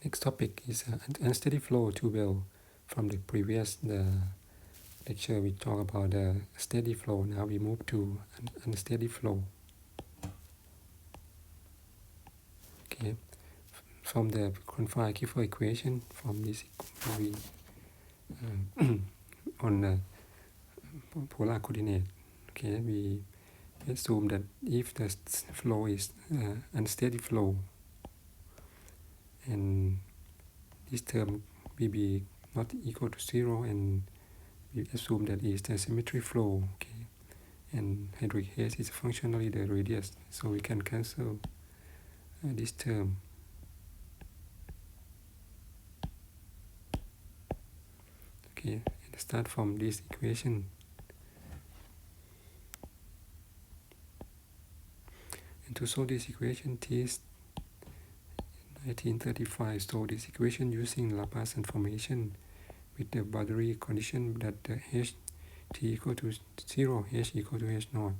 Next topic is unsteady flow to well. From the previous lecture, we talk about the steady flow. Now we move to unsteady flow. Okay, from the confined Kiefer equation, from this we on the polar coordinate. Okay, we assume that if the flow is unsteady flow, and this term will be not equal to 0, and we assume that is the symmetry flow. Okay, and hydraulic haze is functionally the radius, so we can cancel this term. Okay, and start from this equation. And to solve this equation, T is 1935 solved this equation using Laplace transformation with the boundary condition that the h t equal to 0, h equal to h naught,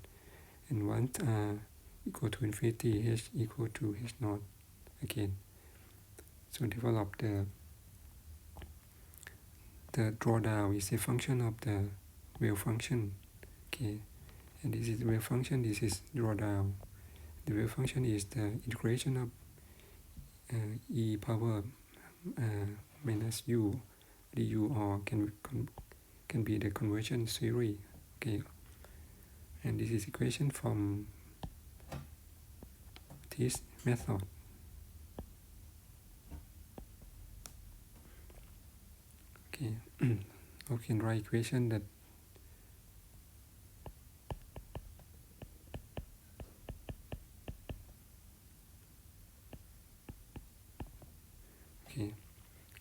and once equal to infinity, h equal to h naught again. So develop the drawdown is a function of the wave function. Okay, and this is the wave function, this is drawdown. The wave function is the integration of e power minus u du, or can be the conversion series. Okay, and this is equation from this method. Okay, we can write equation that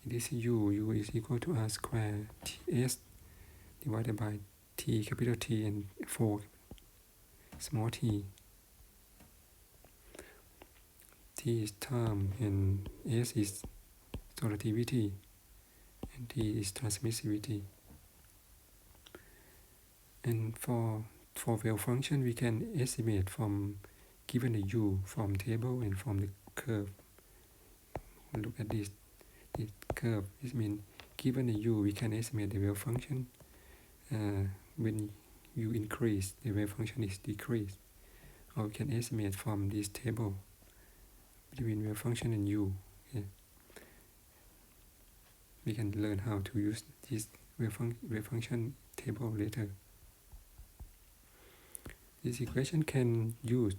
this u is equal to r square ts divided by t capital T and 4 small t. T is time and s is sorority and t is transmissivity. And for wave function, we can estimate from given the u from table and from the curve. Look at this curve. This means given the u, we can estimate the wave function. When u increase, the wave function is decreased. Or we can estimate from this table between wave function and u. Okay. We can learn how to use this wave function table later. This equation can use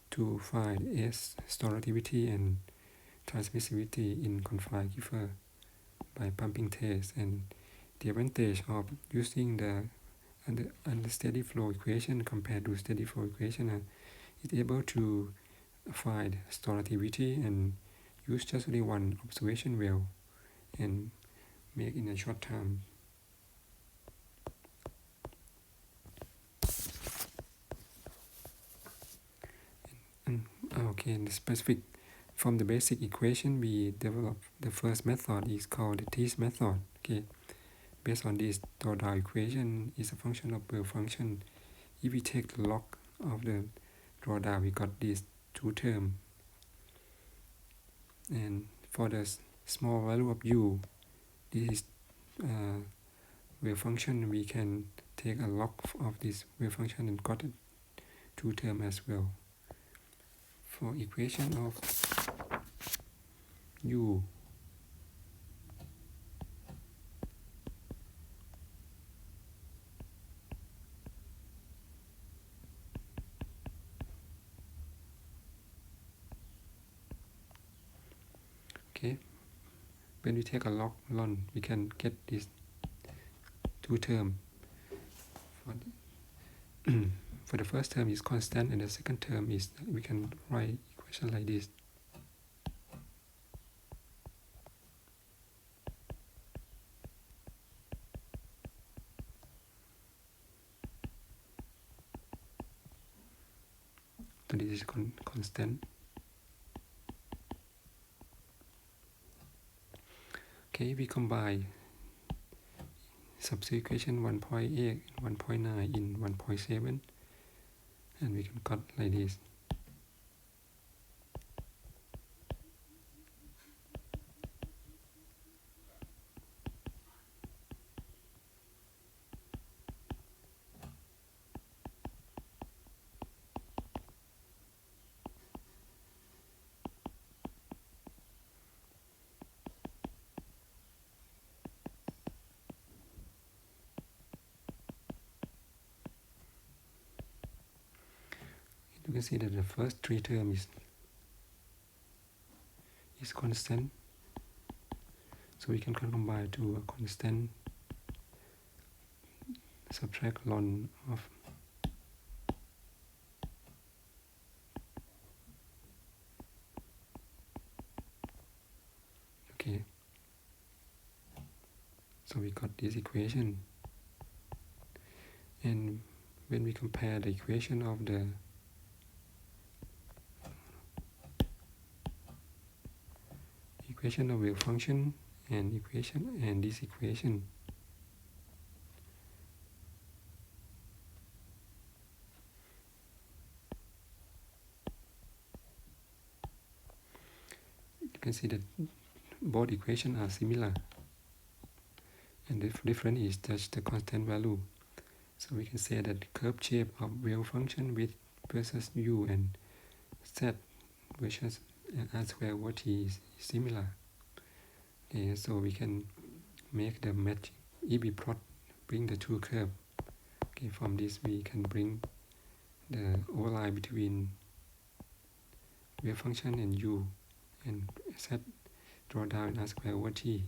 to find S sorority and transmissivity in confined Kiefer by pumping test. And the advantage of using the unsteady flow equation compared to steady flow equation is able to find sorority and use just only one observation well and make in a short time. Okay, and the specific from the basic equation, we develop the first method is called the T's method. Okay, based on this drawdown equation is a function of wave function. If we take the log of the drawdown, we got these two terms. And for the small value of u, this is wave function, we can take a log of this wave function and got it two terms as well. For equation of u, okay, when we take a log, we can get this two terms. For the first term is constant, and the second term is, we can write equation like this. So this is constant. Okay, we combine substitute equation 1.8 and 1.9 in 1.7, and we can cut like this. you can see that the first three terms is constant, so we can combine to a constant, subtract ln of okay. So we got this equation, and when we compare the equation of the equation of wave function and equation and this equation, you can see that both equations are similar, and the difference is just the constant value. So we can say that the curve shape of wave function with versus u and z versus r square over t is similar. Okay, so we can make the match if we plot, bring the two curves. Okay, from this we can bring the overlap between wave function and u and z, draw down r square over t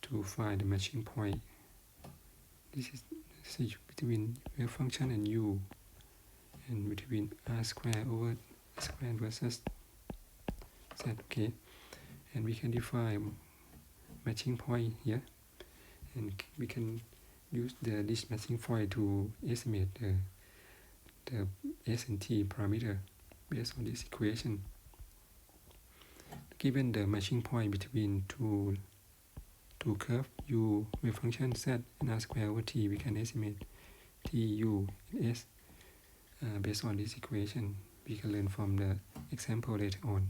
to find the matching point. This is between wave function and u, and between r square over square versus z. Okay, and we can define matching point here, and we can use this matching point to estimate the s and t parameter based on this equation. Given the matching point between two curves u, wave function z, and r square over t, we can estimate t, u, and s based on this equation. We can learn from the example later on.